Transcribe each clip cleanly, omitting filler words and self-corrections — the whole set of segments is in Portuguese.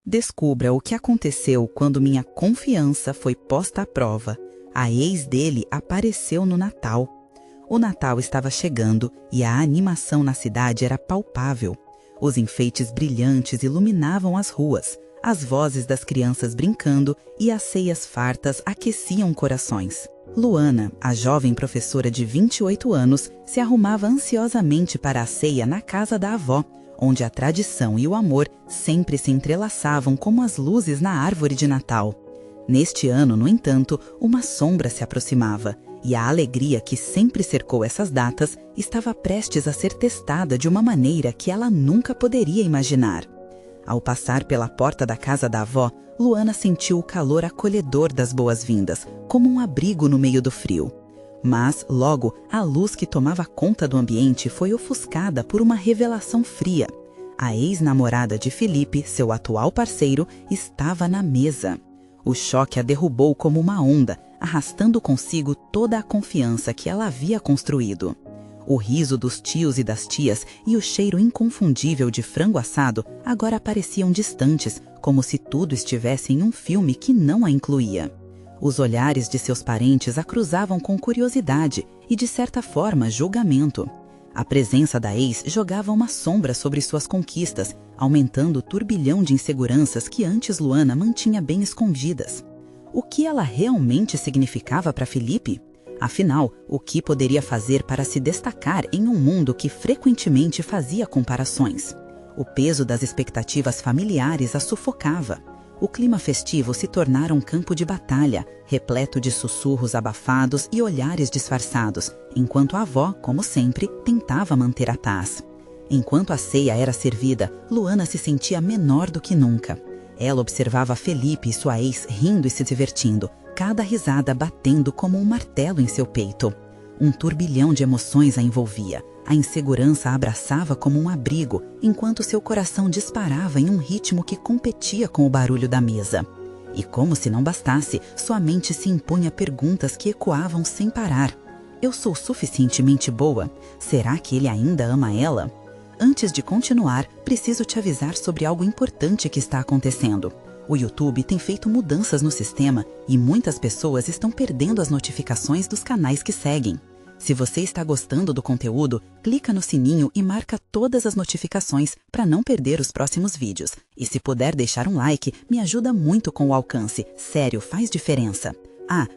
Descubra o que aconteceu quando minha confiança foi posta à prova. A ex dele apareceu no Natal. O Natal estava chegando e a animação na cidade era palpável. Os enfeites brilhantes iluminavam as ruas, as vozes das crianças brincando e as ceias fartas aqueciam corações. Luana, a jovem professora de 28 anos, se arrumava ansiosamente para a ceia na casa da avó, onde a tradição e o amor sempre se entrelaçavam como as luzes na árvore de Natal. Neste ano, no entanto, uma sombra se aproximava, e a alegria que sempre cercou essas datas estava prestes a ser testada de uma maneira que ela nunca poderia imaginar. Ao passar pela porta da casa da avó, Luana sentiu o calor acolhedor das boas-vindas, como um abrigo no meio do frio. Mas, logo, a luz que tomava conta do ambiente foi ofuscada por uma revelação fria. A ex-namorada de Felipe, seu atual parceiro, estava na mesa. O choque a derrubou como uma onda, arrastando consigo toda a confiança que ela havia construído. O riso dos tios e das tias e o cheiro inconfundível de frango assado agora pareciam distantes, como se tudo estivesse em um filme que não a incluía. Os olhares de seus parentes a cruzavam com curiosidade e, de certa forma, julgamento. A presença da ex jogava uma sombra sobre suas conquistas, aumentando o turbilhão de inseguranças que antes Luana mantinha bem escondidas. O que ela realmente significava para Felipe? Afinal, o que poderia fazer para se destacar em um mundo que frequentemente fazia comparações? O peso das expectativas familiares a sufocava. O clima festivo se tornara um campo de batalha, repleto de sussurros abafados e olhares disfarçados, enquanto a avó, como sempre, tentava manter a paz. Enquanto a ceia era servida, Luana se sentia menor do que nunca. Ela observava Felipe e sua ex rindo e se divertindo, cada risada batendo como um martelo em seu peito. Um turbilhão de emoções a envolvia. A insegurança a abraçava como um abrigo, enquanto seu coração disparava em um ritmo que competia com o barulho da mesa. E como se não bastasse, sua mente se impunha perguntas que ecoavam sem parar. Eu sou suficientemente boa? Será que ele ainda ama ela? Antes de continuar, preciso te avisar sobre algo importante que está acontecendo. O YouTube tem feito mudanças no sistema e muitas pessoas estão perdendo as notificações dos canais que seguem. Se você está gostando do conteúdo, clica no sininho e marca todas as notificações para não perder os próximos vídeos. E se puder deixar um like, me ajuda muito com o alcance. Sério, faz diferença.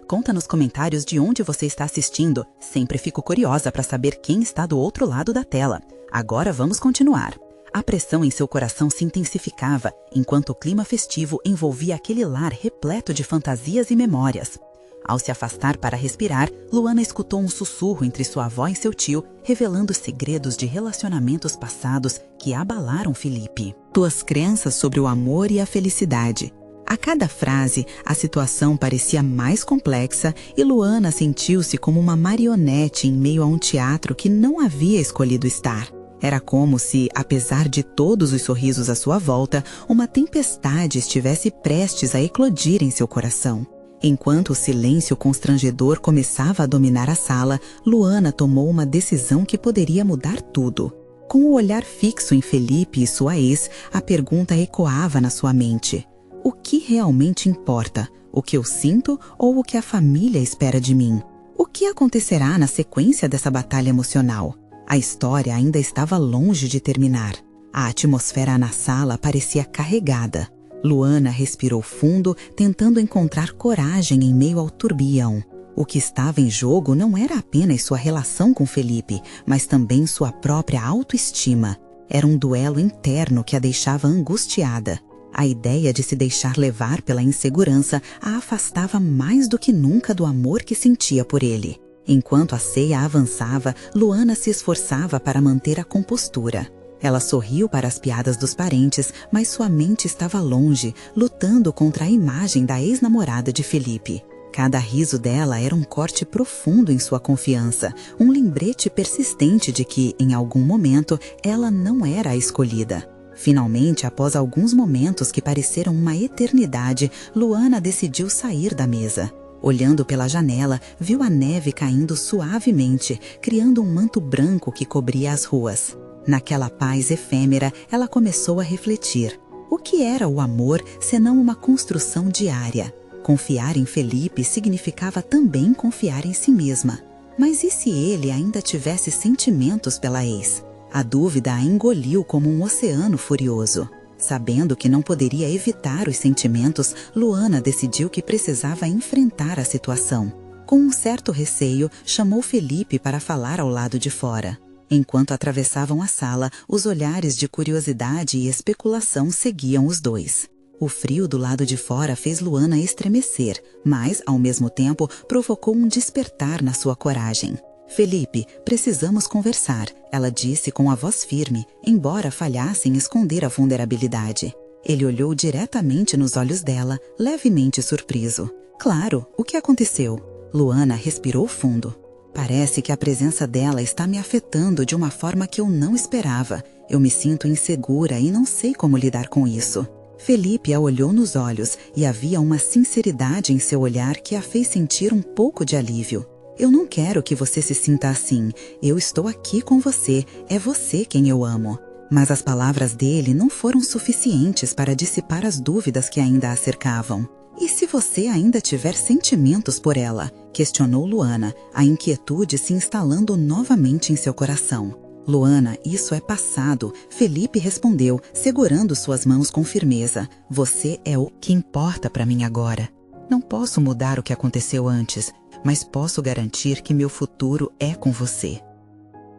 Conta nos comentários de onde você está assistindo. Sempre fico curiosa para saber quem está do outro lado da tela. Agora vamos continuar. A pressão em seu coração se intensificava, enquanto o clima festivo envolvia aquele lar repleto de fantasias e memórias. Ao se afastar para respirar, Luana escutou um sussurro entre sua avó e seu tio, revelando segredos de relacionamentos passados que abalaram Felipe. Tuas crenças sobre o amor e a felicidade. A cada frase, a situação parecia mais complexa e Luana sentiu-se como uma marionete em meio a um teatro que não havia escolhido estar. Era como se, apesar de todos os sorrisos à sua volta, uma tempestade estivesse prestes a eclodir em seu coração. Enquanto o silêncio constrangedor começava a dominar a sala, Luana tomou uma decisão que poderia mudar tudo. Com o olhar fixo em Felipe e sua ex, a pergunta ecoava na sua mente. O que realmente importa? O que eu sinto ou o que a família espera de mim? O que acontecerá na sequência dessa batalha emocional? A história ainda estava longe de terminar. A atmosfera na sala parecia carregada. Luana respirou fundo, tentando encontrar coragem em meio ao turbilhão. O que estava em jogo não era apenas sua relação com Felipe, mas também sua própria autoestima. Era um duelo interno que a deixava angustiada. A ideia de se deixar levar pela insegurança a afastava mais do que nunca do amor que sentia por ele. Enquanto a ceia avançava, Luana se esforçava para manter a compostura. Ela sorriu para as piadas dos parentes, mas sua mente estava longe, lutando contra a imagem da ex-namorada de Felipe. Cada riso dela era um corte profundo em sua confiança, um lembrete persistente de que, em algum momento, ela não era a escolhida. Finalmente, após alguns momentos que pareceram uma eternidade, Luana decidiu sair da mesa. Olhando pela janela, viu a neve caindo suavemente, criando um manto branco que cobria as ruas. Naquela paz efêmera, ela começou a refletir. O que era o amor senão uma construção diária? Confiar em Felipe significava também confiar em si mesma. Mas e se ele ainda tivesse sentimentos pela ex? A dúvida a engoliu como um oceano furioso. Sabendo que não poderia evitar os sentimentos, Luana decidiu que precisava enfrentar a situação. Com um certo receio, chamou Felipe para falar ao lado de fora. Enquanto atravessavam a sala, os olhares de curiosidade e especulação seguiam os dois. O frio do lado de fora fez Luana estremecer, mas, ao mesmo tempo, provocou um despertar na sua coragem. Felipe, precisamos conversar, ela disse com a voz firme, embora falhasse em esconder a vulnerabilidade. Ele olhou diretamente nos olhos dela, levemente surpreso. Claro, o que aconteceu? Luana respirou fundo. Parece que a presença dela está me afetando de uma forma que eu não esperava. Eu me sinto insegura e não sei como lidar com isso. Felipe a olhou nos olhos e havia uma sinceridade em seu olhar que a fez sentir um pouco de alívio. Eu não quero que você se sinta assim. Eu estou aqui com você. É você quem eu amo. Mas as palavras dele não foram suficientes para dissipar as dúvidas que ainda a cercavam. E se você ainda tiver sentimentos por ela? Questionou Luana, a inquietude se instalando novamente em seu coração. Luana, isso é passado, Felipe respondeu, segurando suas mãos com firmeza. Você é o que importa para mim agora. Não posso mudar o que aconteceu antes, mas posso garantir que meu futuro é com você.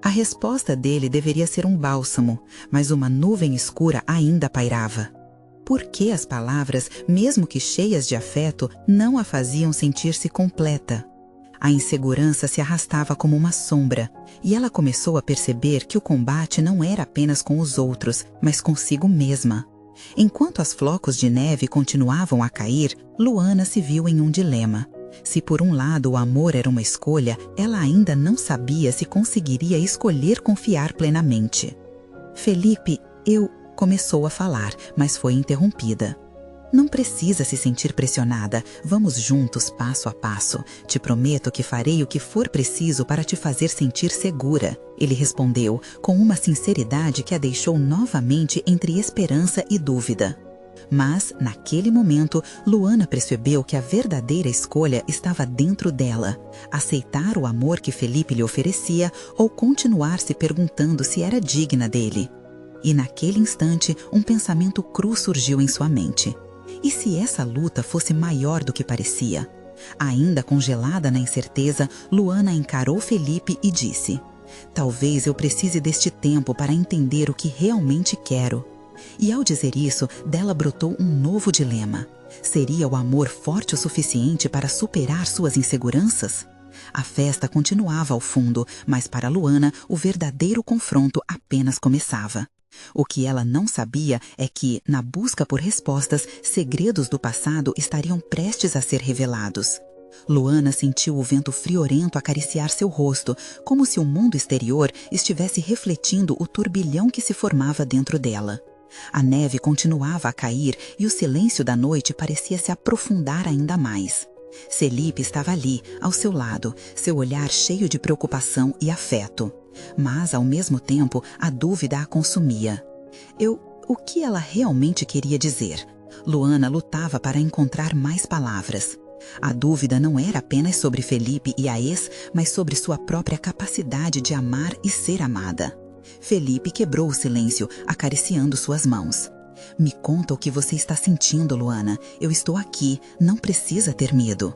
A resposta dele deveria ser um bálsamo, mas uma nuvem escura ainda pairava. Por que as palavras, mesmo que cheias de afeto, não a faziam sentir-se completa? A insegurança se arrastava como uma sombra, e ela começou a perceber que o combate não era apenas com os outros, mas consigo mesma. Enquanto as flocos de neve continuavam a cair, Luana se viu em um dilema. Se por um lado o amor era uma escolha, ela ainda não sabia se conseguiria escolher confiar plenamente. Felipe, começou a falar, mas foi interrompida. Não precisa se sentir pressionada. Vamos juntos, passo a passo. Te prometo que farei o que for preciso para te fazer sentir segura. Ele respondeu, com uma sinceridade que a deixou novamente entre esperança e dúvida. Mas, naquele momento, Luana percebeu que a verdadeira escolha estava dentro dela. Aceitar o amor que Felipe lhe oferecia ou continuar se perguntando se era digna dele. E naquele instante, um pensamento cru surgiu em sua mente. E se essa luta fosse maior do que parecia? Ainda congelada na incerteza, Luana encarou Felipe e disse: talvez eu precise deste tempo para entender o que realmente quero. E ao dizer isso, dela brotou um novo dilema. Seria o amor forte o suficiente para superar suas inseguranças? A festa continuava ao fundo, mas para Luana, o verdadeiro confronto apenas começava. O que ela não sabia é que, na busca por respostas, segredos do passado estariam prestes a ser revelados. Luana sentiu o vento friorento acariciar seu rosto, como se o mundo exterior estivesse refletindo o turbilhão que se formava dentro dela. A neve continuava a cair e o silêncio da noite parecia se aprofundar ainda mais. Felipe estava ali, ao seu lado, seu olhar cheio de preocupação e afeto. Mas, ao mesmo tempo, a dúvida a consumia. O que ela realmente queria dizer? Luana lutava para encontrar mais palavras. A dúvida não era apenas sobre Felipe e a ex, mas sobre sua própria capacidade de amar e ser amada. Felipe quebrou o silêncio, acariciando suas mãos. Me conta o que você está sentindo, Luana. Eu estou aqui, não precisa ter medo.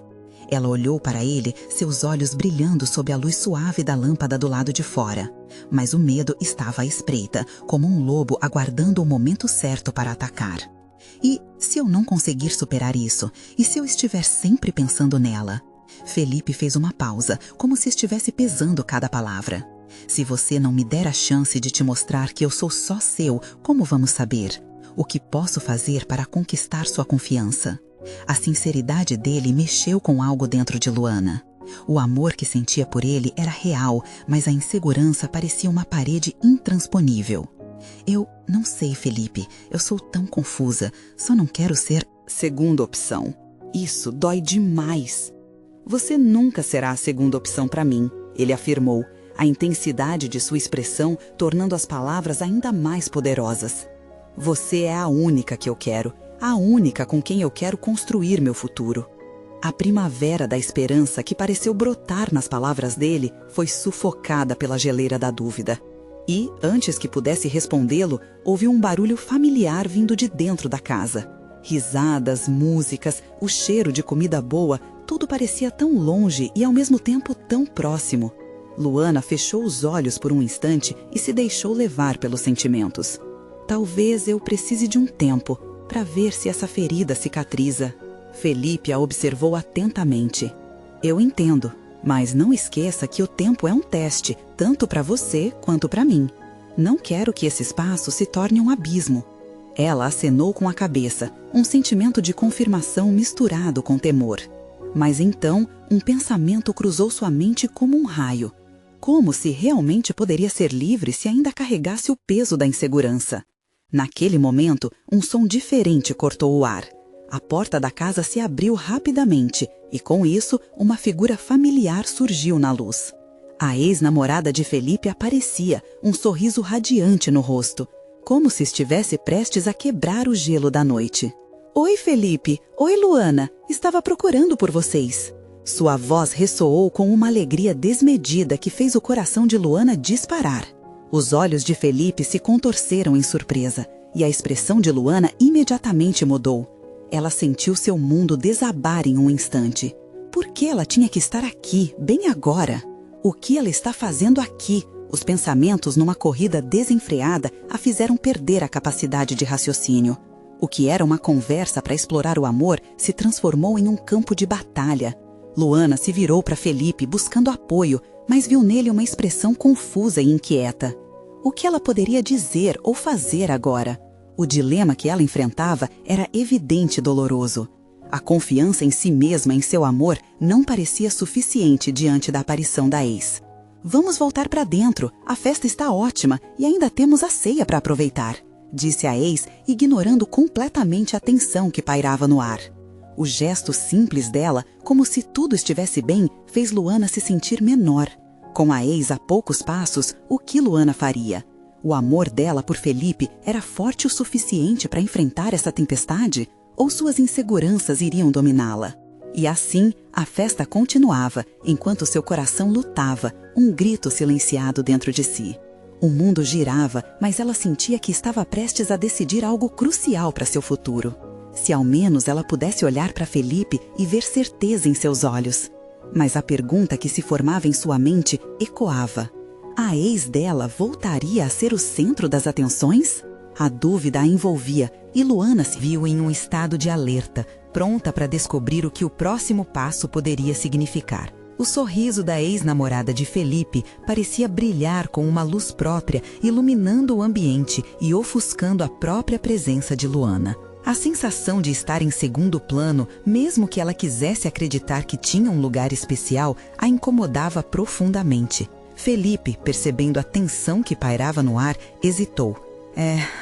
Ela olhou para ele, seus olhos brilhando sob a luz suave da lâmpada do lado de fora. Mas o medo estava à espreita, como um lobo aguardando o momento certo para atacar. E se eu não conseguir superar isso? E se eu estiver sempre pensando nela? Felipe fez uma pausa, como se estivesse pesando cada palavra. Se você não me der a chance de te mostrar que eu sou só seu, como vamos saber? O que posso fazer para conquistar sua confiança? A sinceridade dele mexeu com algo dentro de Luana. O amor que sentia por ele era real, mas a insegurança parecia uma parede intransponível. Eu não sei, Felipe. Eu sou tão confusa. Só não quero ser segunda opção. Isso dói demais. Você nunca será a segunda opção para mim, ele afirmou, a intensidade de sua expressão tornando as palavras ainda mais poderosas. Você é a única que eu quero, a única com quem eu quero construir meu futuro. A primavera da esperança que pareceu brotar nas palavras dele foi sufocada pela geleira da dúvida. E, antes que pudesse respondê-lo, ouviu um barulho familiar vindo de dentro da casa. Risadas, músicas, o cheiro de comida boa, tudo parecia tão longe e ao mesmo tempo tão próximo. Luana fechou os olhos por um instante e se deixou levar pelos sentimentos. Talvez eu precise de um tempo para ver se essa ferida cicatriza. Felipe a observou atentamente. Eu entendo, mas não esqueça que o tempo é um teste, tanto para você quanto para mim. Não quero que esse espaço se torne um abismo. Ela acenou com a cabeça, um sentimento de confirmação misturado com temor. Mas então, um pensamento cruzou sua mente como um raio. Como se realmente poderia ser livre se ainda carregasse o peso da insegurança. Naquele momento, um som diferente cortou o ar. A porta da casa se abriu rapidamente e, com isso, uma figura familiar surgiu na luz. A ex-namorada de Felipe aparecia, um sorriso radiante no rosto, como se estivesse prestes a quebrar o gelo da noite. Oi, Felipe! Oi, Luana! Estava procurando por vocês. Sua voz ressoou com uma alegria desmedida que fez o coração de Luana disparar. Os olhos de Felipe se contorceram em surpresa e a expressão de Luana imediatamente mudou. Ela sentiu seu mundo desabar em um instante. Por que ela tinha que estar aqui, bem agora? O que ela está fazendo aqui? Os pensamentos numa corrida desenfreada a fizeram perder a capacidade de raciocínio. O que era uma conversa para explorar o amor se transformou em um campo de batalha. Luana se virou para Felipe buscando apoio, mas viu nele uma expressão confusa e inquieta. O que ela poderia dizer ou fazer agora? O dilema que ela enfrentava era evidente e doloroso. A confiança em si mesma e em seu amor não parecia suficiente diante da aparição da ex. Vamos voltar para dentro, a festa está ótima e ainda temos a ceia para aproveitar, disse a ex, ignorando completamente a tensão que pairava no ar. O gesto simples dela, como se tudo estivesse bem, fez Luana se sentir menor. Com a ex a poucos passos, o que Luana faria? O amor dela por Felipe era forte o suficiente para enfrentar essa tempestade? Ou suas inseguranças iriam dominá-la? E assim, a festa continuava, enquanto seu coração lutava, um grito silenciado dentro de si. O mundo girava, mas ela sentia que estava prestes a decidir algo crucial para seu futuro. Se ao menos ela pudesse olhar para Felipe e ver certeza em seus olhos. Mas a pergunta que se formava em sua mente ecoava. A ex dela voltaria a ser o centro das atenções? A dúvida a envolvia e Luana se viu em um estado de alerta, pronta para descobrir o que o próximo passo poderia significar. O sorriso da ex-namorada de Felipe parecia brilhar com uma luz própria, iluminando o ambiente e ofuscando a própria presença de Luana. A sensação de estar em segundo plano, mesmo que ela quisesse acreditar que tinha um lugar especial, a incomodava profundamente. Felipe, percebendo a tensão que pairava no ar, hesitou.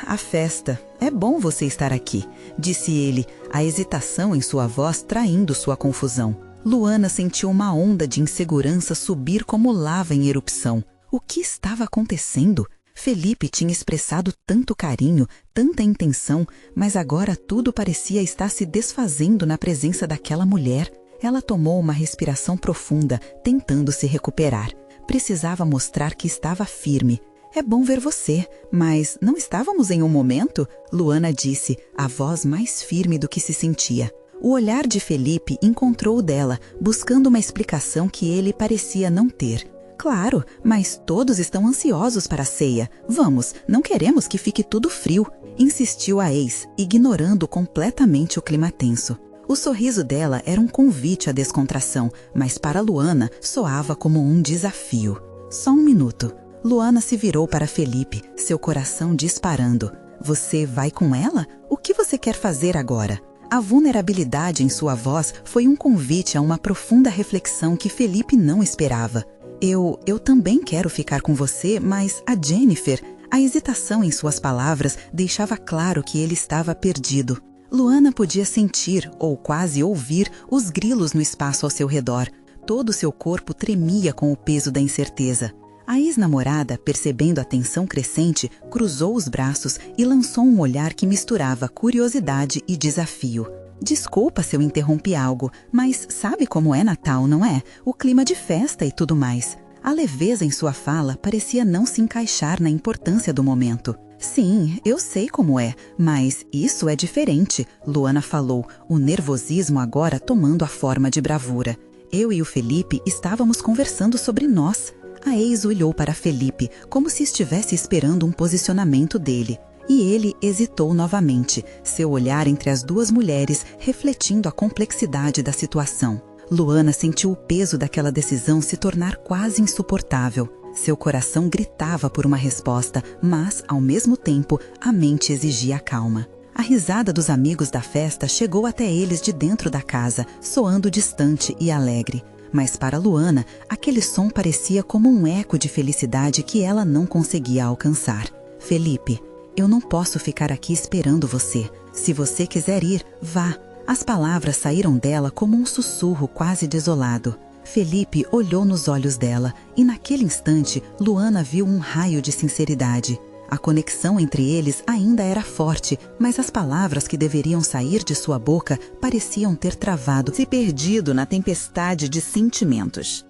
A festa. É bom você estar aqui, disse ele, a hesitação em sua voz traindo sua confusão. Luana sentiu uma onda de insegurança subir como lava em erupção. O que estava acontecendo? Felipe tinha expressado tanto carinho, tanta intenção, mas agora tudo parecia estar se desfazendo na presença daquela mulher. Ela tomou uma respiração profunda, tentando se recuperar. Precisava mostrar que estava firme. É bom ver você, mas não estávamos em um momento? Luana disse, a voz mais firme do que se sentia. O olhar de Felipe encontrou o dela, buscando uma explicação que ele parecia não ter. Claro, mas todos estão ansiosos para a ceia. Vamos, não queremos que fique tudo frio, insistiu a ex, ignorando completamente o clima tenso. O sorriso dela era um convite à descontração, mas para Luana soava como um desafio. Só um minuto. Luana se virou para Felipe, seu coração disparando. Você vai com ela? O que você quer fazer agora? A vulnerabilidade em sua voz foi um convite a uma profunda reflexão que Felipe não esperava. Eu também quero ficar com você, mas a Jennifer... A hesitação em suas palavras deixava claro que ele estava perdido. Luana podia sentir, ou quase ouvir, os grilos no espaço ao seu redor. Todo seu corpo tremia com o peso da incerteza. A ex-namorada, percebendo a tensão crescente, cruzou os braços e lançou um olhar que misturava curiosidade e desafio. Desculpa se eu interrompi algo, mas sabe como é Natal, não é? O clima de festa e tudo mais. A leveza em sua fala parecia não se encaixar na importância do momento. Sim, eu sei como é, mas isso é diferente, Luana falou, o nervosismo agora tomando a forma de bravura. Eu e o Felipe estávamos conversando sobre nós. A ex olhou para Felipe, como se estivesse esperando um posicionamento dele. E ele hesitou novamente, seu olhar entre as duas mulheres refletindo a complexidade da situação. Luana sentiu o peso daquela decisão se tornar quase insuportável. Seu coração gritava por uma resposta, mas, ao mesmo tempo, a mente exigia calma. A risada dos amigos da festa chegou até eles de dentro da casa, soando distante e alegre. Mas para Luana, aquele som parecia como um eco de felicidade que ela não conseguia alcançar. Felipe, eu não posso ficar aqui esperando você. Se você quiser ir, vá. As palavras saíram dela como um sussurro quase desolado. Felipe olhou nos olhos dela e naquele instante Luana viu um raio de sinceridade. A conexão entre eles ainda era forte, mas as palavras que deveriam sair de sua boca pareciam ter travado, se perdido na tempestade de sentimentos.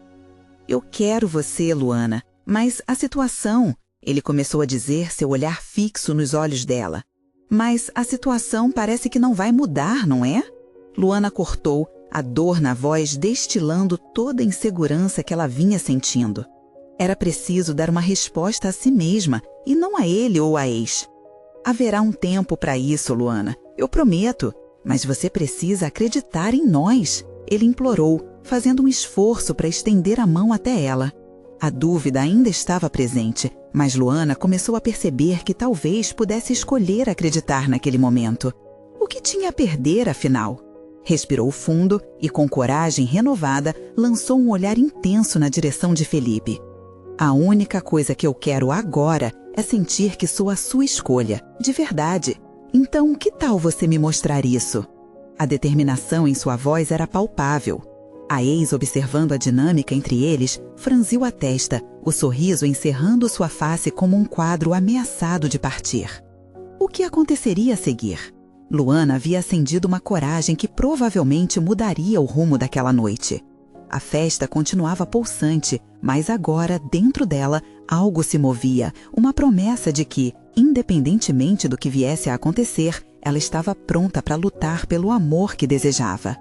Eu quero você, Luana, mas a situação... Ele começou a dizer, seu olhar fixo nos olhos dela. Mas a situação parece que não vai mudar, não é? Luana cortou, a dor na voz destilando toda a insegurança que ela vinha sentindo. Era preciso dar uma resposta a si mesma, e não a ele ou a ex. Haverá um tempo para isso, Luana, eu prometo, mas você precisa acreditar em nós, ele implorou, fazendo um esforço para estender a mão até ela. A dúvida ainda estava presente, mas Luana começou a perceber que talvez pudesse escolher acreditar naquele momento. O que tinha a perder, afinal? Respirou fundo e, com coragem renovada, lançou um olhar intenso na direção de Felipe. A única coisa que eu quero agora é sentir que sou a sua escolha, de verdade. Então, que tal você me mostrar isso? A determinação em sua voz era palpável. A ex, observando a dinâmica entre eles, franziu a testa, o sorriso encerrando sua face como um quadro ameaçado de partir. O que aconteceria a seguir? Luana havia acendido uma coragem que provavelmente mudaria o rumo daquela noite. A festa continuava pulsante, mas agora, dentro dela, algo se movia, uma promessa de que, independentemente do que viesse a acontecer, ela estava pronta para lutar pelo amor que desejava.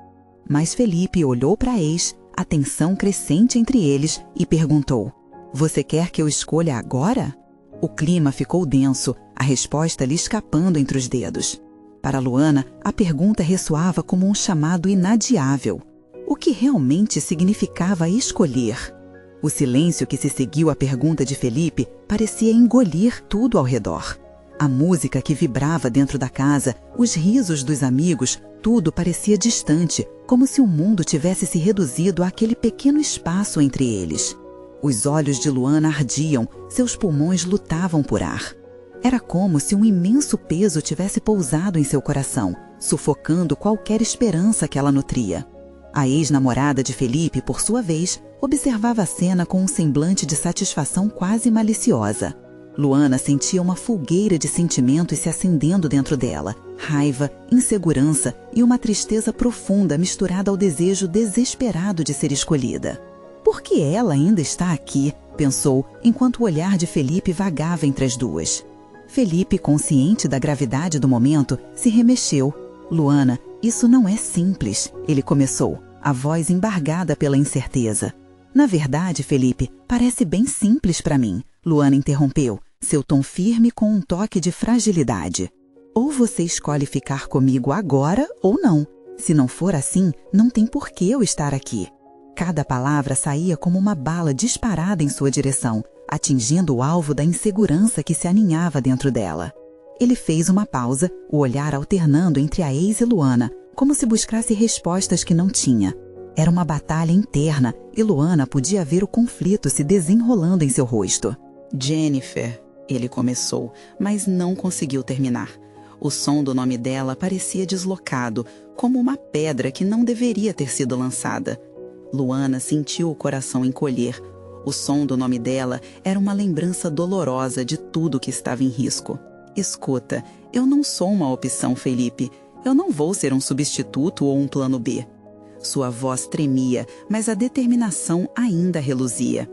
Mas Felipe olhou para a ex, a tensão crescente entre eles, e perguntou: "Você quer que eu escolha agora?" O clima ficou denso, a resposta lhe escapando entre os dedos. Para Luana, a pergunta ressoava como um chamado inadiável. O que realmente significava escolher? O silêncio que se seguiu à pergunta de Felipe parecia engolir tudo ao redor. A música que vibrava dentro da casa, os risos dos amigos, tudo parecia distante, como se o mundo tivesse se reduzido àquele pequeno espaço entre eles. Os olhos de Luana ardiam, seus pulmões lutavam por ar. Era como se um imenso peso tivesse pousado em seu coração, sufocando qualquer esperança que ela nutria. A ex-namorada de Felipe, por sua vez, observava a cena com um semblante de satisfação quase maliciosa. Luana sentia uma fogueira de sentimentos se acendendo dentro dela, raiva, insegurança e uma tristeza profunda misturada ao desejo desesperado de ser escolhida. Por que ela ainda está aqui? Pensou, enquanto o olhar de Felipe vagava entre as duas. Felipe, consciente da gravidade do momento, se remexeu. Luana, isso não é simples, ele começou, a voz embargada pela incerteza. Na verdade, Felipe, parece bem simples para mim, Luana interrompeu, seu tom firme com um toque de fragilidade. Ou você escolhe ficar comigo agora ou não. Se não for assim, não tem por que eu estar aqui. Cada palavra saía como uma bala disparada em sua direção, atingindo o alvo da insegurança que se aninhava dentro dela. Ele fez uma pausa, o olhar alternando entre a ex e Luana, como se buscasse respostas que não tinha. Era uma batalha interna e Luana podia ver o conflito se desenrolando em seu rosto. Jennifer, ele começou, mas não conseguiu terminar. O som do nome dela parecia deslocado, como uma pedra que não deveria ter sido lançada. Luana sentiu o coração encolher. O som do nome dela era uma lembrança dolorosa de tudo que estava em risco. Escuta, eu não sou uma opção, Felipe. Eu não vou ser um substituto ou um plano B. Sua voz tremia, mas a determinação ainda reluzia.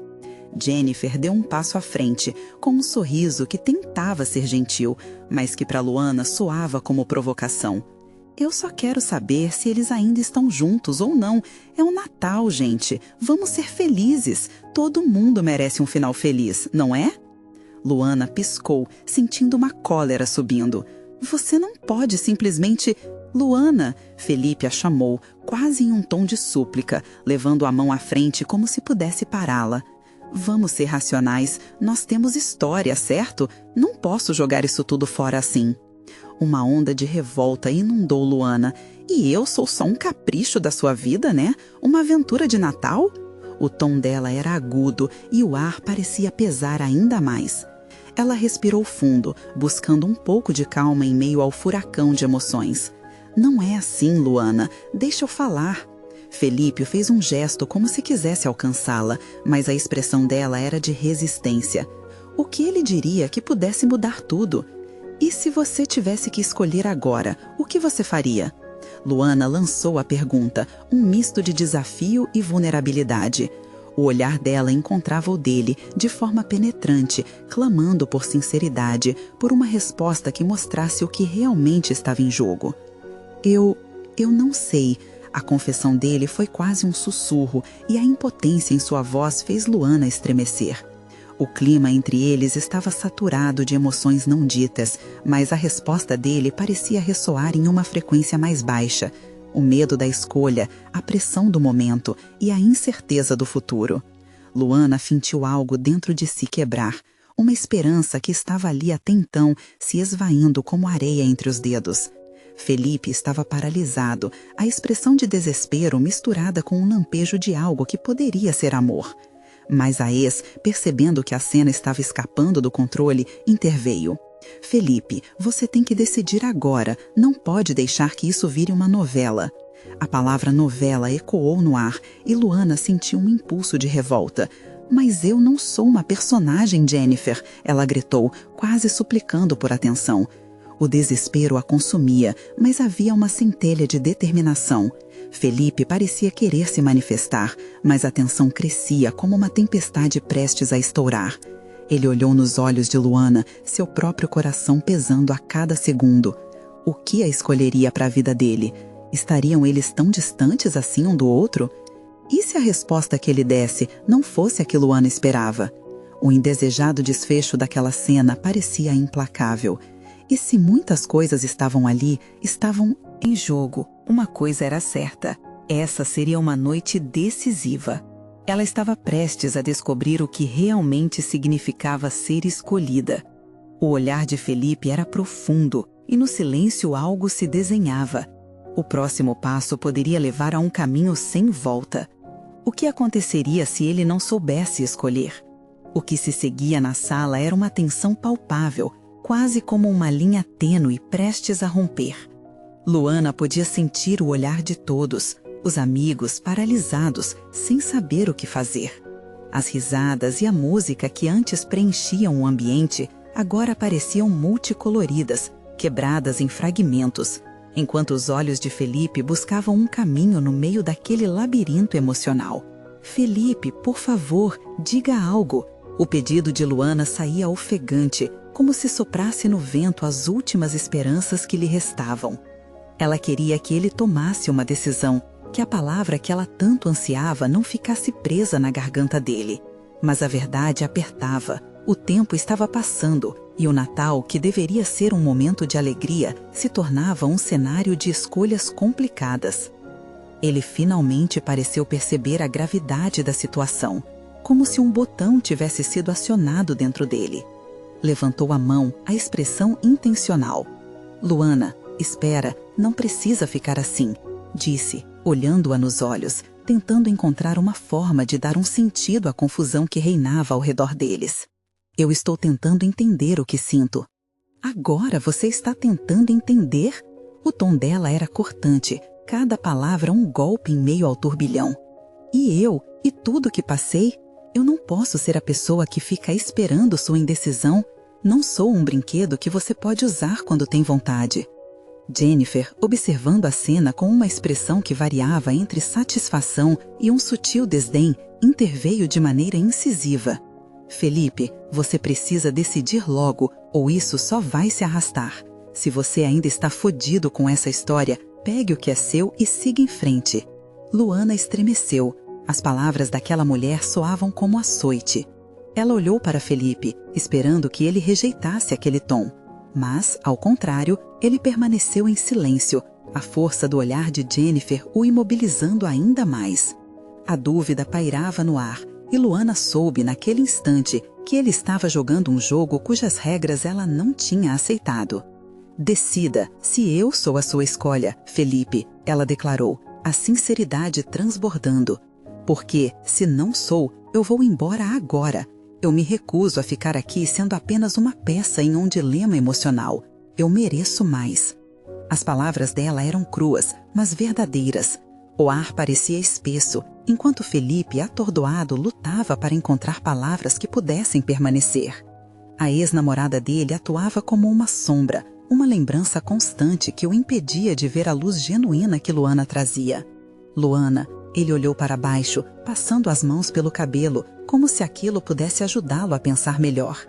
Jennifer deu um passo à frente, com um sorriso que tentava ser gentil, mas que para Luana soava como provocação. Eu só quero saber se eles ainda estão juntos ou não. É o Natal, gente. Vamos ser felizes. Todo mundo merece um final feliz, não é? Luana piscou, sentindo uma cólera subindo. Você não pode simplesmente... Luana, Felipe a chamou, quase em um tom de súplica, levando a mão à frente como se pudesse pará-la. Vamos ser racionais. Nós temos história, certo? Não posso jogar isso tudo fora assim. Uma onda de revolta inundou Luana. E eu sou só um capricho da sua vida, né? Uma aventura de Natal? O tom dela era agudo e o ar parecia pesar ainda mais. Ela respirou fundo, buscando um pouco de calma em meio ao furacão de emoções. Não é assim, Luana. Deixa eu falar. Felipe fez um gesto como se quisesse alcançá-la, mas a expressão dela era de resistência. O que ele diria que pudesse mudar tudo? E se você tivesse que escolher agora, o que você faria? Luana lançou a pergunta, um misto de desafio e vulnerabilidade. O olhar dela encontrava o dele, de forma penetrante, clamando por sinceridade, por uma resposta que mostrasse o que realmente estava em jogo. Eu não sei. A confessão dele foi quase um sussurro, e a impotência em sua voz fez Luana estremecer. O clima entre eles estava saturado de emoções não ditas, mas a resposta dele parecia ressoar em uma frequência mais baixa. O medo da escolha, a pressão do momento e a incerteza do futuro. Luana sentiu algo dentro de si quebrar, uma esperança que estava ali até então se esvaindo como areia entre os dedos. Felipe estava paralisado, a expressão de desespero misturada com um lampejo de algo que poderia ser amor. Mas a ex, percebendo que a cena estava escapando do controle, interveio. Felipe, você tem que decidir agora, não pode deixar que isso vire uma novela. A palavra novela ecoou no ar e Luana sentiu um impulso de revolta. Mas eu não sou uma personagem, Jennifer, ela gritou, quase suplicando por atenção. O desespero a consumia, mas havia uma centelha de determinação. Felipe parecia querer se manifestar, mas a tensão crescia como uma tempestade prestes a estourar. Ele olhou nos olhos de Luana, seu próprio coração pesando a cada segundo. O que a escolheria para a vida dele? Estariam eles tão distantes assim um do outro? E se a resposta que ele desse não fosse a que Luana esperava? O indesejado desfecho daquela cena parecia implacável. E se muitas coisas estavam ali, estavam em jogo, uma coisa era certa. Essa seria uma noite decisiva. Ela estava prestes a descobrir o que realmente significava ser escolhida. O olhar de Felipe era profundo e no silêncio algo se desenhava. O próximo passo poderia levar a um caminho sem volta. O que aconteceria se ele não soubesse escolher? O que se seguia na sala era uma tensão palpável, quase como uma linha tênue prestes a romper. Luana podia sentir o olhar de todos, os amigos paralisados, sem saber o que fazer. As risadas e a música que antes preenchiam o ambiente, agora pareciam multicoloridas, quebradas em fragmentos, enquanto os olhos de Felipe buscavam um caminho no meio daquele labirinto emocional. Felipe, por favor, diga algo. O pedido de Luana saía ofegante, como se soprasse no vento as últimas esperanças que lhe restavam. Ela queria que ele tomasse uma decisão, que a palavra que ela tanto ansiava não ficasse presa na garganta dele. Mas a verdade apertava, o tempo estava passando, e o Natal, que deveria ser um momento de alegria, se tornava um cenário de escolhas complicadas. Ele finalmente pareceu perceber a gravidade da situação, como se um botão tivesse sido acionado dentro dele. Levantou a mão, a expressão intencional. Luana, espera, não precisa ficar assim, disse, olhando-a nos olhos, tentando encontrar uma forma de dar um sentido à confusão que reinava ao redor deles. Eu estou tentando entender o que sinto. Agora você está tentando entender? O tom dela era cortante, cada palavra um golpe em meio ao turbilhão. E tudo que passei? Eu não posso ser a pessoa que fica esperando sua indecisão. Não sou um brinquedo que você pode usar quando tem vontade. Jennifer, observando a cena com uma expressão que variava entre satisfação e um sutil desdém, interveio de maneira incisiva. Felipe, você precisa decidir logo, ou isso só vai se arrastar. Se você ainda está fodido com essa história, pegue o que é seu e siga em frente. Luana estremeceu. As palavras daquela mulher soavam como açoite. Ela olhou para Felipe, esperando que ele rejeitasse aquele tom. Mas, ao contrário, ele permaneceu em silêncio, a força do olhar de Jennifer o imobilizando ainda mais. A dúvida pairava no ar, e Luana soube naquele instante que ele estava jogando um jogo cujas regras ela não tinha aceitado. Decida se eu sou a sua escolha, Felipe, ela declarou, a sinceridade transbordando. Porque, se não sou, eu vou embora agora. Eu me recuso a ficar aqui sendo apenas uma peça em um dilema emocional. Eu mereço mais. As palavras dela eram cruas, mas verdadeiras. O ar parecia espesso, enquanto Felipe, atordoado, lutava para encontrar palavras que pudessem permanecer. A ex-namorada dele atuava como uma sombra, uma lembrança constante que o impedia de ver a luz genuína que Luana trazia. Luana, ele olhou para baixo, passando as mãos pelo cabelo, como se aquilo pudesse ajudá-lo a pensar melhor.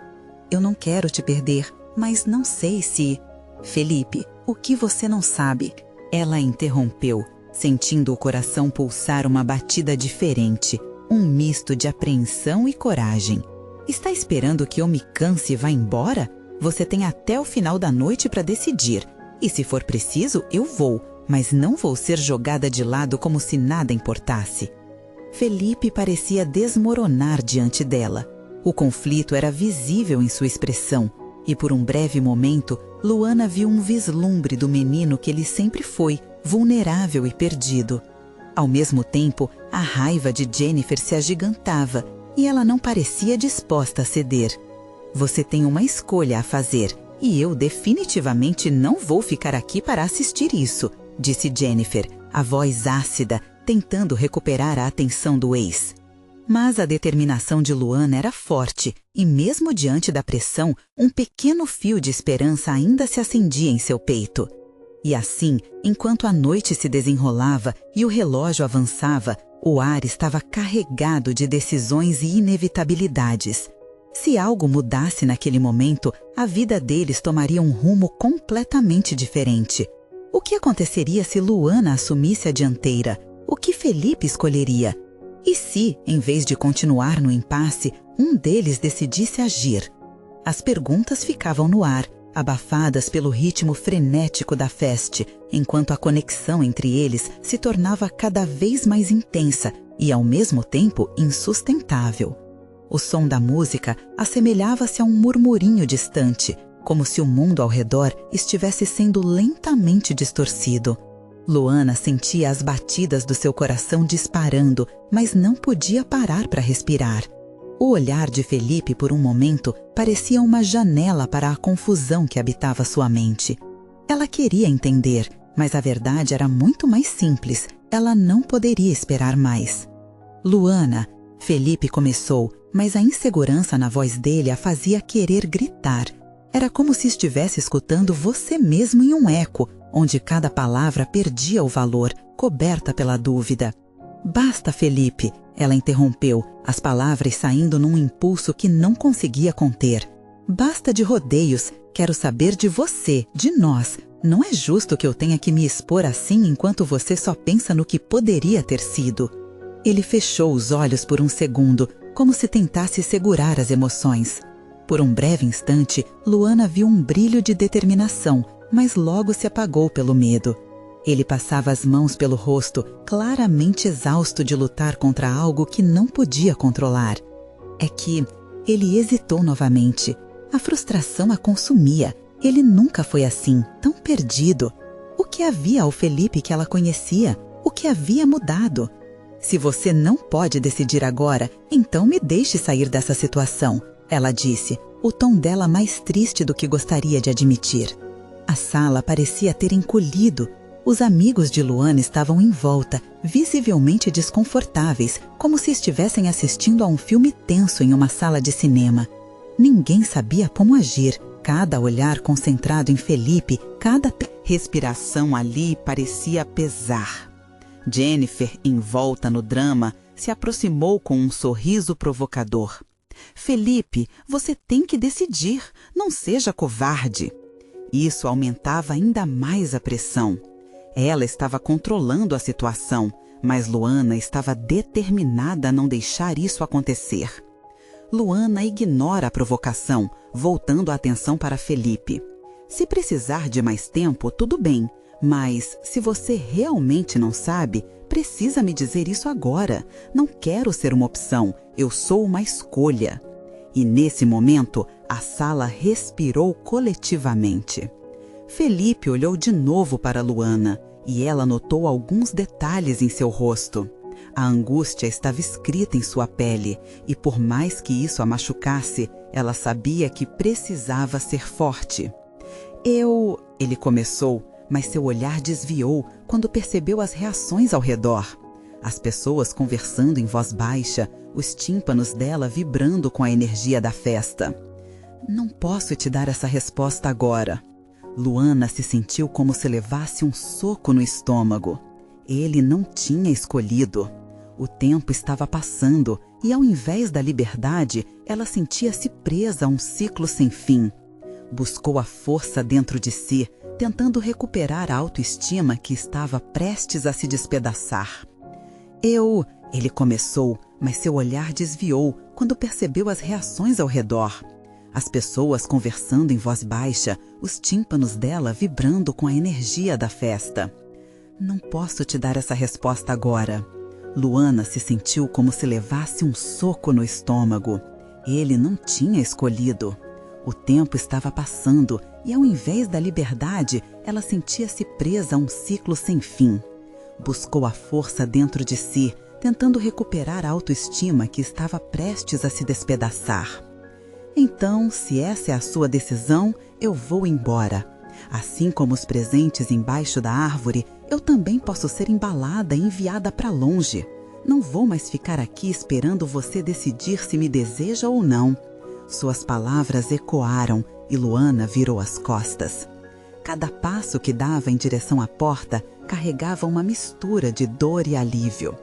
Eu não quero te perder, mas não sei se... Felipe, o que você não sabe? Ela interrompeu, sentindo o coração pulsar uma batida diferente, um misto de apreensão e coragem. Está esperando que eu me canse e vá embora? Você tem até o final da noite para decidir. E se for preciso, eu vou, mas não vou ser jogada de lado como se nada importasse. Felipe parecia desmoronar diante dela. O conflito era visível em sua expressão, e por um breve momento, Luana viu um vislumbre do menino que ele sempre foi, vulnerável e perdido. Ao mesmo tempo, a raiva de Jennifer se agigantava, e ela não parecia disposta a ceder. Você tem uma escolha a fazer, e eu definitivamente não vou ficar aqui para assistir isso, disse Jennifer, a voz ácida, tentando recuperar a atenção do ex. Mas a determinação de Luana era forte, e mesmo diante da pressão, um pequeno fio de esperança ainda se acendia em seu peito. E assim, enquanto a noite se desenrolava e o relógio avançava, o ar estava carregado de decisões e inevitabilidades. Se algo mudasse naquele momento, a vida deles tomaria um rumo completamente diferente. O que aconteceria se Luana assumisse a dianteira? O que Felipe escolheria? E se, em vez de continuar no impasse, um deles decidisse agir? As perguntas ficavam no ar, abafadas pelo ritmo frenético da festa, enquanto a conexão entre eles se tornava cada vez mais intensa e, ao mesmo tempo, insustentável. O som da música assemelhava-se a um murmurinho distante, como se o mundo ao redor estivesse sendo lentamente distorcido. Luana sentia as batidas do seu coração disparando, mas não podia parar para respirar. O olhar de Felipe, por um momento, parecia uma janela para a confusão que habitava sua mente. Ela queria entender, mas a verdade era muito mais simples. Ela não poderia esperar mais. Luana, Felipe começou, mas a insegurança na voz dele a fazia querer gritar. Era como se estivesse escutando você mesmo em um eco, onde cada palavra perdia o valor, coberta pela dúvida. Basta, Felipe, ela interrompeu, as palavras saindo num impulso que não conseguia conter. Basta de rodeios, quero saber de você, de nós. Não é justo que eu tenha que me expor assim enquanto você só pensa no que poderia ter sido. Ele fechou os olhos por um segundo, como se tentasse segurar as emoções. Por um breve instante, Luana viu um brilho de determinação, mas logo se apagou pelo medo. Ele passava as mãos pelo rosto, claramente exausto de lutar contra algo que não podia controlar. É que ele hesitou novamente. A frustração a consumia. Ele nunca foi assim, tão perdido. O que havia ao Felipe que ela conhecia? O que havia mudado? Se você não pode decidir agora, então me deixe sair dessa situação, ela disse, o tom dela mais triste do que gostaria de admitir. A sala parecia ter encolhido. Os amigos de Luana estavam em volta, visivelmente desconfortáveis, como se estivessem assistindo a um filme tenso em uma sala de cinema. Ninguém sabia como agir, cada olhar concentrado em Felipe, cada respiração ali parecia pesar. Jennifer, envolta no drama, se aproximou com um sorriso provocador. Felipe, você tem que decidir, não seja covarde. Isso aumentava ainda mais a pressão. Ela estava controlando a situação, mas Luana estava determinada a não deixar isso acontecer. Luana ignora a provocação, voltando a atenção para Felipe. Se precisar de mais tempo, tudo bem, mas se você realmente não sabe, precisa me dizer isso agora. Não quero ser uma opção, eu sou uma escolha. E nesse momento, a sala respirou coletivamente. Felipe olhou de novo para Luana e ela notou alguns detalhes em seu rosto. A angústia estava escrita em sua pele e, por mais que isso a machucasse, ela sabia que precisava ser forte. Ele começou, mas seu olhar desviou quando percebeu as reações ao redor. As pessoas conversando em voz baixa, os tímpanos dela vibrando com a energia da festa. Não posso te dar essa resposta agora. Luana se sentiu como se levasse um soco no estômago. Ele não tinha escolhido. O tempo estava passando e, ao invés da liberdade, ela sentia-se presa a um ciclo sem fim. Buscou a força dentro de si, tentando recuperar a autoestima que estava prestes a se despedaçar. Ele começou, mas seu olhar desviou quando percebeu as reações ao redor. As pessoas conversando em voz baixa, os tímpanos dela vibrando com a energia da festa. Não posso te dar essa resposta agora. Luana se sentiu como se levasse um soco no estômago. Ele não tinha escolhido. O tempo estava passando e, ao invés da liberdade, ela sentia-se presa a um ciclo sem fim. Buscou a força dentro de si, tentando recuperar a autoestima que estava prestes a se despedaçar. Então, se essa é a sua decisão, eu vou embora. Assim como os presentes embaixo da árvore, eu também posso ser embalada e enviada para longe. Não vou mais ficar aqui esperando você decidir se me deseja ou não. Suas palavras ecoaram e Luana virou as costas. Cada passo que dava em direção à porta carregava uma mistura de dor e alívio.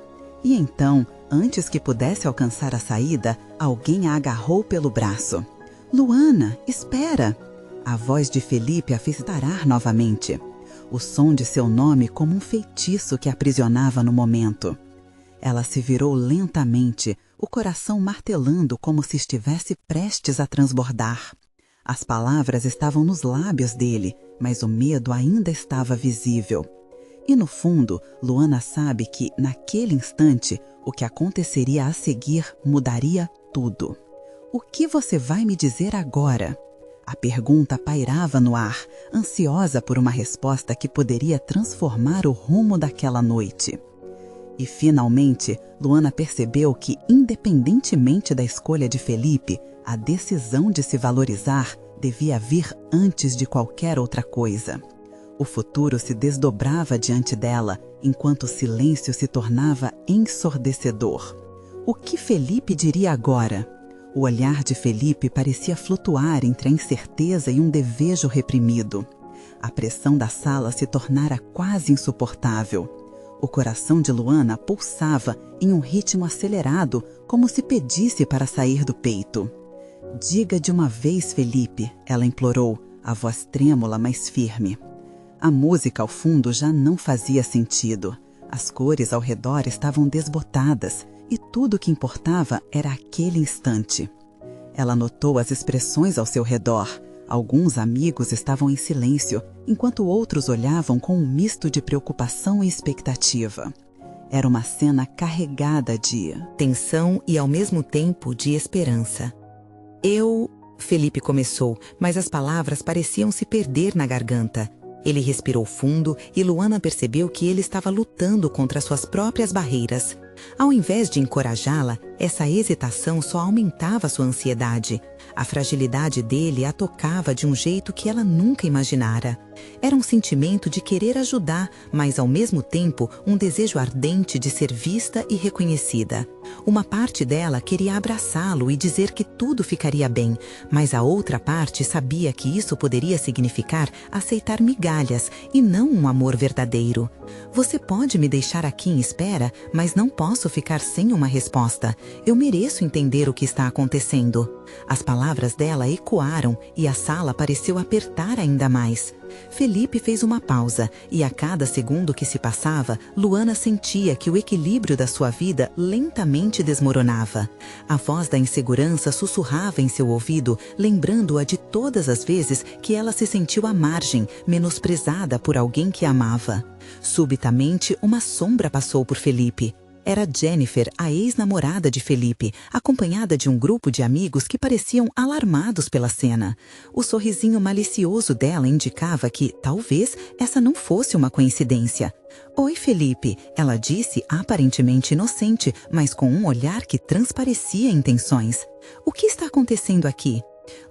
E então, antes que pudesse alcançar a saída, alguém a agarrou pelo braço. Luana, espera! A voz de Felipe a fez parar novamente. O som de seu nome como um feitiço que a aprisionava no momento. Ela se virou lentamente, o coração martelando como se estivesse prestes a transbordar. As palavras estavam nos lábios dele, mas o medo ainda estava visível. E no fundo, Luana sabe que, naquele instante, o que aconteceria a seguir mudaria tudo. O que você vai me dizer agora? A pergunta pairava no ar, ansiosa por uma resposta que poderia transformar o rumo daquela noite. E, finalmente, Luana percebeu que, independentemente da escolha de Felipe, a decisão de se valorizar devia vir antes de qualquer outra coisa. O futuro se desdobrava diante dela, enquanto o silêncio se tornava ensurdecedor. O que Felipe diria agora? O olhar de Felipe parecia flutuar entre a incerteza e um desejo reprimido. A pressão da sala se tornara quase insuportável. O coração de Luana pulsava em um ritmo acelerado, como se pedisse para sair do peito. Diga de uma vez, Felipe, ela implorou, a voz trêmula, mas firme. A música ao fundo já não fazia sentido. As cores ao redor estavam desbotadas e tudo o que importava era aquele instante. Ela notou as expressões ao seu redor. Alguns amigos estavam em silêncio, enquanto outros olhavam com um misto de preocupação e expectativa. Era uma cena carregada de tensão e, ao mesmo tempo, de esperança. Felipe começou, mas as palavras pareciam se perder na garganta. Ele respirou fundo e Luana percebeu que ele estava lutando contra suas próprias barreiras. Ao invés de encorajá-la, essa hesitação só aumentava sua ansiedade. A fragilidade dele a tocava de um jeito que ela nunca imaginara. Era um sentimento de querer ajudar, mas ao mesmo tempo um desejo ardente de ser vista e reconhecida. Uma parte dela queria abraçá-lo e dizer que tudo ficaria bem, mas a outra parte sabia que isso poderia significar aceitar migalhas e não um amor verdadeiro. Você pode me deixar aqui em espera, mas não posso ficar sem uma resposta. Eu mereço entender o que está acontecendo. As palavras dela ecoaram e a sala pareceu apertar ainda mais. Felipe fez uma pausa e a cada segundo que se passava, Luana sentia que o equilíbrio da sua vida lentamente desmoronava. A voz da insegurança sussurrava em seu ouvido, lembrando-a de todas as vezes que ela se sentiu à margem, menosprezada por alguém que amava. Subitamente, uma sombra passou por Felipe. Era Jennifer, a ex-namorada de Felipe, acompanhada de um grupo de amigos que pareciam alarmados pela cena. O sorrisinho malicioso dela indicava que, talvez, essa não fosse uma coincidência. "Oi, Felipe", ela disse, aparentemente inocente, mas com um olhar que transparecia intenções. "O que está acontecendo aqui?"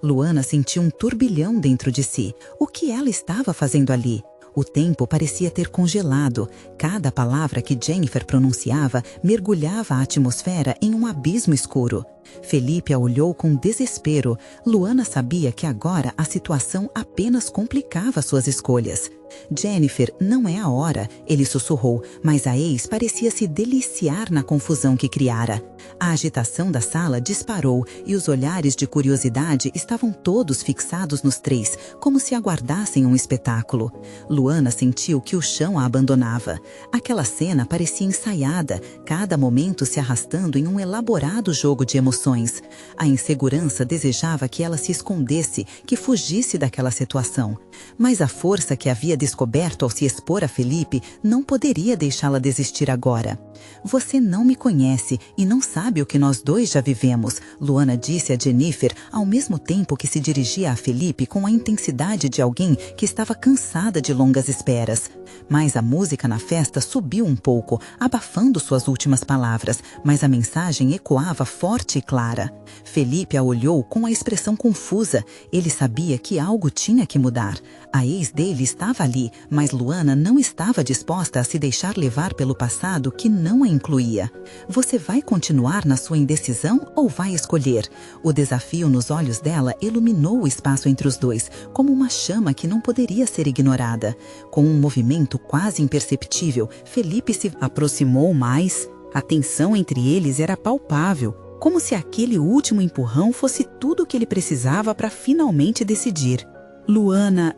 Luana sentiu um turbilhão dentro de si. O que ela estava fazendo ali? O tempo parecia ter congelado. Cada palavra que Jennifer pronunciava mergulhava a atmosfera em um abismo escuro. Felipe a olhou com desespero. Luana sabia que agora a situação apenas complicava suas escolhas. "Jennifer, não é a hora", ele sussurrou, mas a ex parecia se deliciar na confusão que criara. A agitação da sala disparou e os olhares de curiosidade estavam todos fixados nos três, como se aguardassem um espetáculo. Luana sentiu que o chão a abandonava. Aquela cena parecia ensaiada, cada momento se arrastando em um elaborado jogo de emoções. A insegurança desejava que ela se escondesse, que fugisse daquela situação. Mas a força que havia descoberto ao se expor a Felipe não poderia deixá-la desistir agora. "Você não me conhece e não sabe o que nós dois já vivemos", Luana disse a Jennifer, ao mesmo tempo que se dirigia a Felipe com a intensidade de alguém que estava cansada de longas esperas. Mas a música na festa subiu um pouco, abafando suas últimas palavras, mas a mensagem ecoava forte e clara. Felipe a olhou com a expressão confusa. Ele sabia que algo tinha que mudar. A ex dele estava ali, mas Luana não estava disposta a se deixar levar pelo passado que não a incluía. "Você vai continuar na sua indecisão ou vai escolher?" O desafio nos olhos dela iluminou o espaço entre os dois, como uma chama que não poderia ser ignorada. Com um movimento quase imperceptível, Felipe se aproximou mais. A tensão entre eles era palpável, como se aquele último empurrão fosse tudo o que ele precisava para finalmente decidir. "Luana,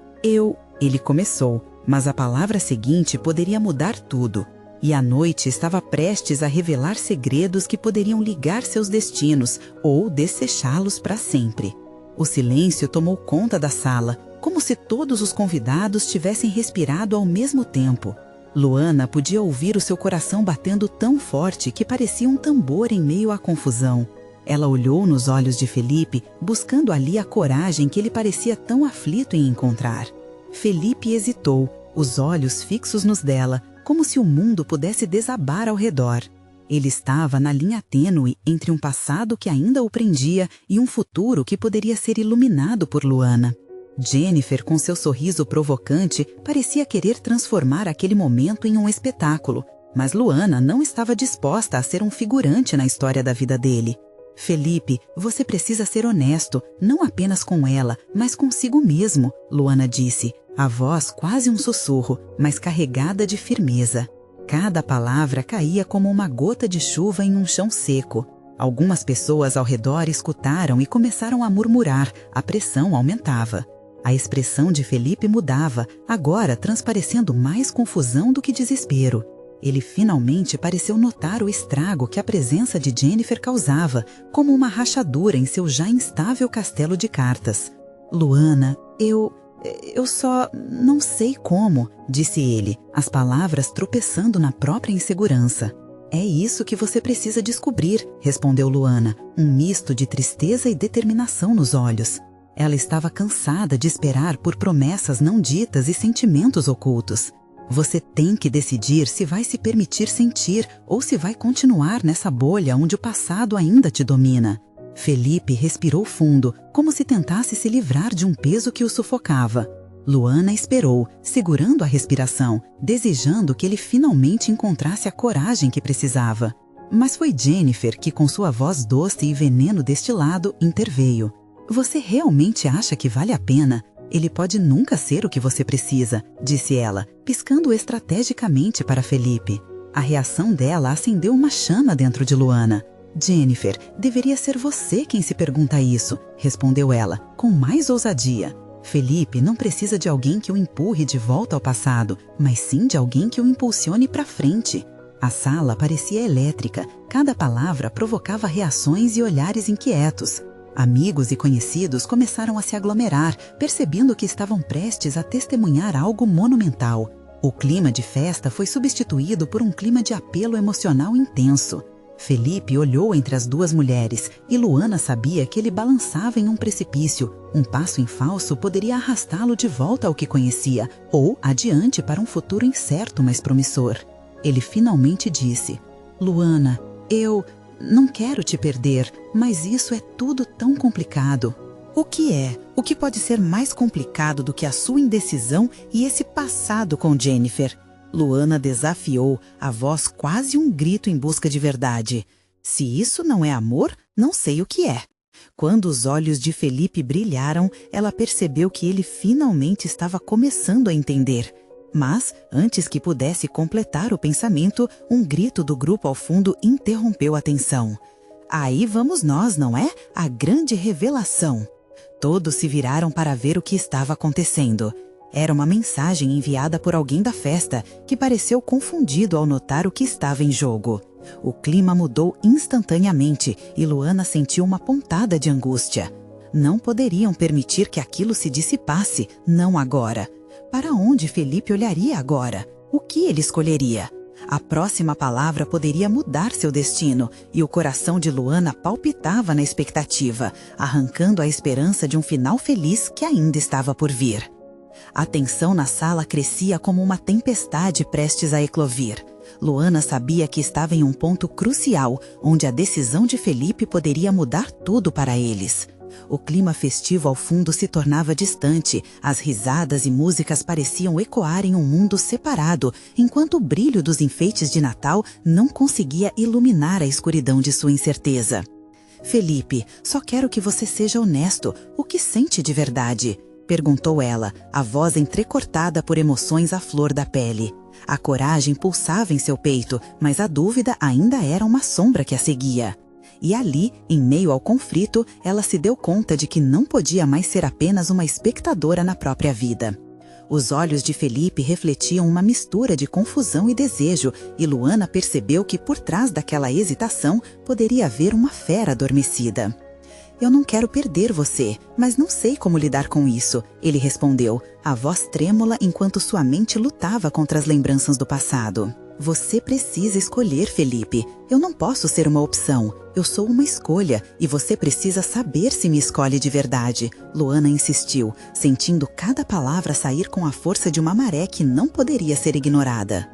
Ele começou, mas a palavra seguinte poderia mudar tudo. E a noite estava prestes a revelar segredos que poderiam ligar seus destinos ou desfechá-los para sempre. O silêncio tomou conta da sala, como se todos os convidados tivessem respirado ao mesmo tempo. Luana podia ouvir o seu coração batendo tão forte que parecia um tambor em meio à confusão. Ela olhou nos olhos de Felipe, buscando ali a coragem que ele parecia tão aflito em encontrar. Felipe hesitou, os olhos fixos nos dela, como se o mundo pudesse desabar ao redor. Ele estava na linha tênue entre um passado que ainda o prendia e um futuro que poderia ser iluminado por Luana. Jennifer, com seu sorriso provocante, parecia querer transformar aquele momento em um espetáculo, mas Luana não estava disposta a ser um figurante na história da vida dele. "Felipe, você precisa ser honesto, não apenas com ela, mas consigo mesmo", Luana disse, a voz quase um sussurro, mas carregada de firmeza. Cada palavra caía como uma gota de chuva em um chão seco. Algumas pessoas ao redor escutaram e começaram a murmurar, a pressão aumentava. A expressão de Felipe mudava, agora transparecendo mais confusão do que desespero. Ele finalmente pareceu notar o estrago que a presença de Jennifer causava, como uma rachadura em seu já instável castelo de cartas. "Luana, eu só não sei como", disse ele, as palavras tropeçando na própria insegurança. "É isso que você precisa descobrir", respondeu Luana, um misto de tristeza e determinação nos olhos. Ela estava cansada de esperar por promessas não ditas e sentimentos ocultos. Você tem que decidir se vai se permitir sentir ou se vai continuar nessa bolha onde o passado ainda te domina. Felipe respirou fundo, como se tentasse se livrar de um peso que o sufocava. Luana esperou, segurando a respiração, desejando que ele finalmente encontrasse a coragem que precisava. Mas foi Jennifer que, com sua voz doce e veneno destilado, interveio. Você realmente acha que vale a pena? Ele pode nunca ser o que você precisa, disse ela, piscando estrategicamente para Felipe. A reação dela acendeu uma chama dentro de Luana. Jennifer, deveria ser você quem se pergunta isso, respondeu ela, com mais ousadia. Felipe não precisa de alguém que o empurre de volta ao passado, mas sim de alguém que o impulsione para frente. A sala parecia elétrica, cada palavra provocava reações e olhares inquietos. Amigos e conhecidos começaram a se aglomerar, percebendo que estavam prestes a testemunhar algo monumental. O clima de festa foi substituído por um clima de apelo emocional intenso. Felipe olhou entre as duas mulheres e Luana sabia que ele balançava em um precipício. Um passo em falso poderia arrastá-lo de volta ao que conhecia ou adiante para um futuro incerto, mas promissor. Ele finalmente disse: Luana, eu não quero te perder, mas isso é tudo tão complicado. O que é? O que pode ser mais complicado do que a sua indecisão e esse passado com Jennifer? Luana desafiou, a voz quase um grito em busca de verdade. Se isso não é amor, não sei o que é. Quando os olhos de Felipe brilharam, ela percebeu que ele finalmente estava começando a entender. Mas, antes que pudesse completar o pensamento, um grito do grupo ao fundo interrompeu a tensão. Aí vamos nós, não é? A grande revelação. Todos se viraram para ver o que estava acontecendo. Era uma mensagem enviada por alguém da festa, que pareceu confundido ao notar o que estava em jogo. O clima mudou instantaneamente e Luana sentiu uma pontada de angústia. Não poderiam permitir que aquilo se dissipasse, não agora. Para onde Felipe olharia agora? O que ele escolheria? A próxima palavra poderia mudar seu destino, e o coração de Luana palpitava na expectativa, arrancando a esperança de um final feliz que ainda estava por vir. A tensão na sala crescia como uma tempestade prestes a eclodir. Luana sabia que estava em um ponto crucial, onde a decisão de Felipe poderia mudar tudo para eles. O clima festivo ao fundo se tornava distante, as risadas e músicas pareciam ecoar em um mundo separado, enquanto o brilho dos enfeites de Natal não conseguia iluminar a escuridão de sua incerteza. Felipe, só quero que você seja honesto. O que sente de verdade? Perguntou ela, a voz entrecortada por emoções à flor da pele. A coragem pulsava em seu peito, mas a dúvida ainda era uma sombra que a seguia. E ali, em meio ao conflito, ela se deu conta de que não podia mais ser apenas uma espectadora na própria vida. Os olhos de Felipe refletiam uma mistura de confusão e desejo, e Luana percebeu que por trás daquela hesitação poderia haver uma fera adormecida. Eu não quero perder você, mas não sei como lidar com isso, ele respondeu, a voz trêmula enquanto sua mente lutava contra as lembranças do passado. Você precisa escolher, Felipe. Eu não posso ser uma opção. Eu sou uma escolha e você precisa saber se me escolhe de verdade. Luana insistiu, sentindo cada palavra sair com a força de uma maré que não poderia ser ignorada.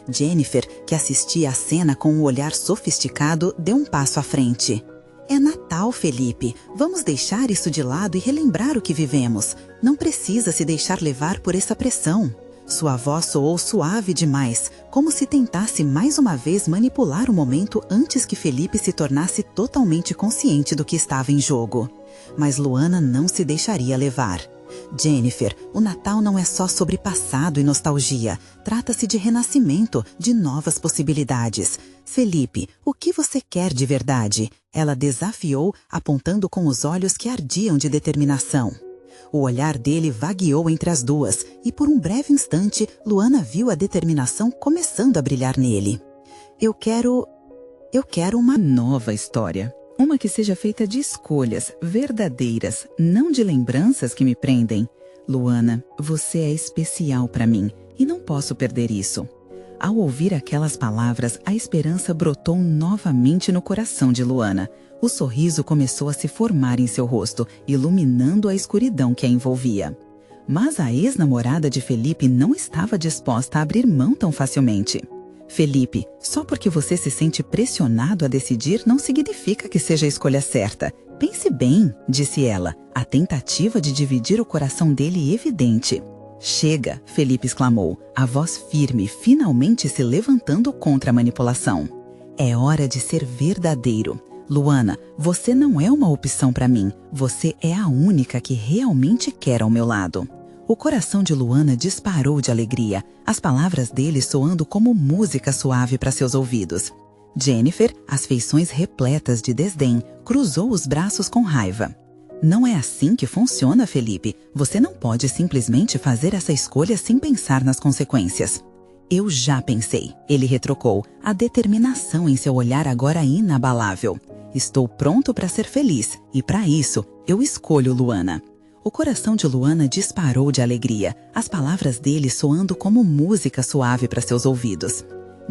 Jennifer, que assistia à cena com um olhar sofisticado, deu um passo à frente. É Natal, Felipe. Vamos deixar isso de lado e relembrar o que vivemos. Não precisa se deixar levar por essa pressão. Sua voz soou suave demais, como se tentasse mais uma vez manipular o momento antes que Felipe se tornasse totalmente consciente do que estava em jogo. Mas Luana não se deixaria levar. Jennifer, o Natal não é só sobre passado e nostalgia. Trata-se de renascimento, de novas possibilidades. Felipe, o que você quer de verdade? Ela desafiou, apontando com os olhos que ardiam de determinação. O olhar dele vagueou entre as duas, e por um breve instante, Luana viu a determinação começando a brilhar nele. Eu quero uma nova história. Uma que seja feita de escolhas verdadeiras, não de lembranças que me prendem. Luana, você é especial para mim, e não posso perder isso. Ao ouvir aquelas palavras, a esperança brotou novamente no coração de Luana. O sorriso começou a se formar em seu rosto, iluminando a escuridão que a envolvia. Mas a ex-namorada de Felipe não estava disposta a abrir mão tão facilmente. Felipe, só porque você se sente pressionado a decidir não significa que seja a escolha certa. Pense bem, disse ela, a tentativa de dividir o coração dele evidente. Chega, Felipe exclamou, a voz firme finalmente se levantando contra a manipulação. É hora de ser verdadeiro. Luana, você não é uma opção para mim. Você é a única que realmente quer ao meu lado. O coração de Luana disparou de alegria, as palavras dele soando como música suave para seus ouvidos. Jennifer, as feições repletas de desdém, cruzou os braços com raiva. Não é assim que funciona, Felipe. Você não pode simplesmente fazer essa escolha sem pensar nas consequências. Eu já pensei, ele retrocou, a determinação em seu olhar agora inabalável. Estou pronto para ser feliz, e para isso, eu escolho Luana. O coração de Luana disparou de alegria, as palavras dele soando como música suave para seus ouvidos.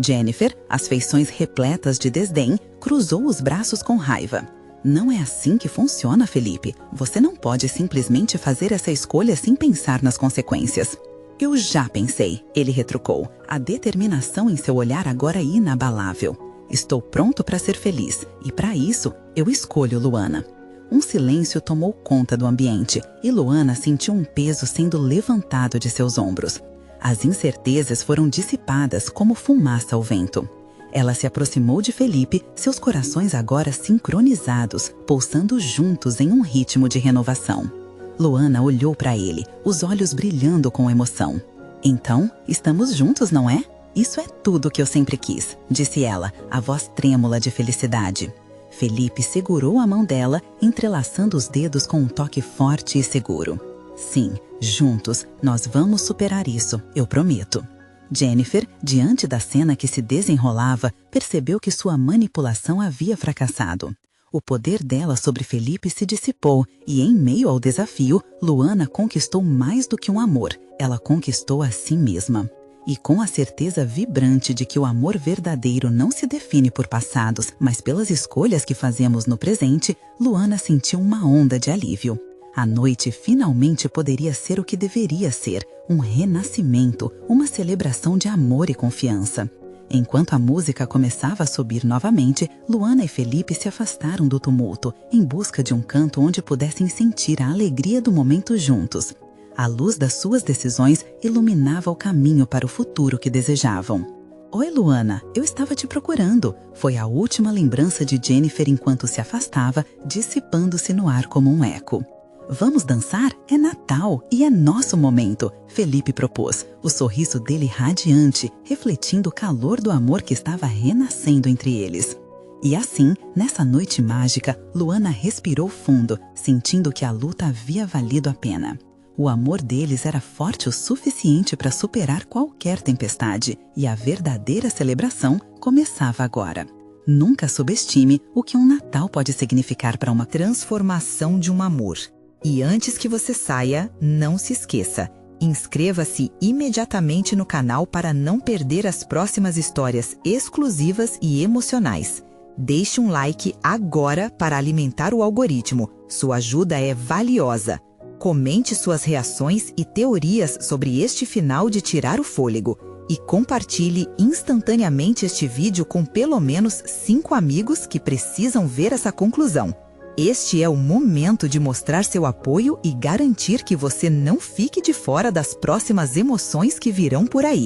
Jennifer, as feições repletas de desdém, cruzou os braços com raiva. Não é assim que funciona, Felipe. Você não pode simplesmente fazer essa escolha sem pensar nas consequências. Eu já pensei, ele retrucou, a determinação em seu olhar agora inabalável. Estou pronto para ser feliz, e para isso, eu escolho Luana. Um silêncio tomou conta do ambiente, e Luana sentiu um peso sendo levantado de seus ombros. As incertezas foram dissipadas como fumaça ao vento. Ela se aproximou de Felipe, seus corações agora sincronizados, pulsando juntos em um ritmo de renovação. Luana olhou para ele, os olhos brilhando com emoção. Então, estamos juntos, não é? Isso é tudo que eu sempre quis, disse ela, a voz trêmula de felicidade. Felipe segurou a mão dela, entrelaçando os dedos com um toque forte e seguro. Sim, juntos, nós vamos superar isso, eu prometo. Jennifer, diante da cena que se desenrolava, percebeu que sua manipulação havia fracassado. O poder dela sobre Felipe se dissipou e, em meio ao desafio, Luana conquistou mais do que um amor. Ela conquistou a si mesma. E com a certeza vibrante de que o amor verdadeiro não se define por passados, mas pelas escolhas que fazemos no presente, Luana sentiu uma onda de alívio. A noite finalmente poderia ser o que deveria ser, um renascimento, uma celebração de amor e confiança. Enquanto a música começava a subir novamente, Luana e Felipe se afastaram do tumulto, em busca de um canto onde pudessem sentir a alegria do momento juntos. A luz das suas decisões iluminava o caminho para o futuro que desejavam. Oi, Luana, eu estava te procurando. Foi a última lembrança de Jennifer enquanto se afastava, dissipando-se no ar como um eco. Vamos dançar? É Natal e é nosso momento, Felipe propôs, o sorriso dele radiante, refletindo o calor do amor que estava renascendo entre eles. E assim, nessa noite mágica, Luana respirou fundo, sentindo que a luta havia valido a pena. O amor deles era forte o suficiente para superar qualquer tempestade, e a verdadeira celebração começava agora. Nunca subestime o que um Natal pode significar para uma transformação de um amor. E antes que você saia, não se esqueça, inscreva-se imediatamente no canal para não perder as próximas histórias exclusivas e emocionais. Deixe um like agora para alimentar o algoritmo, sua ajuda é valiosa. Comente suas reações e teorias sobre este final de Tirar o Fôlego e compartilhe instantaneamente este vídeo com pelo menos 5 amigos que precisam ver essa conclusão. Este é o momento de mostrar seu apoio e garantir que você não fique de fora das próximas emoções que virão por aí.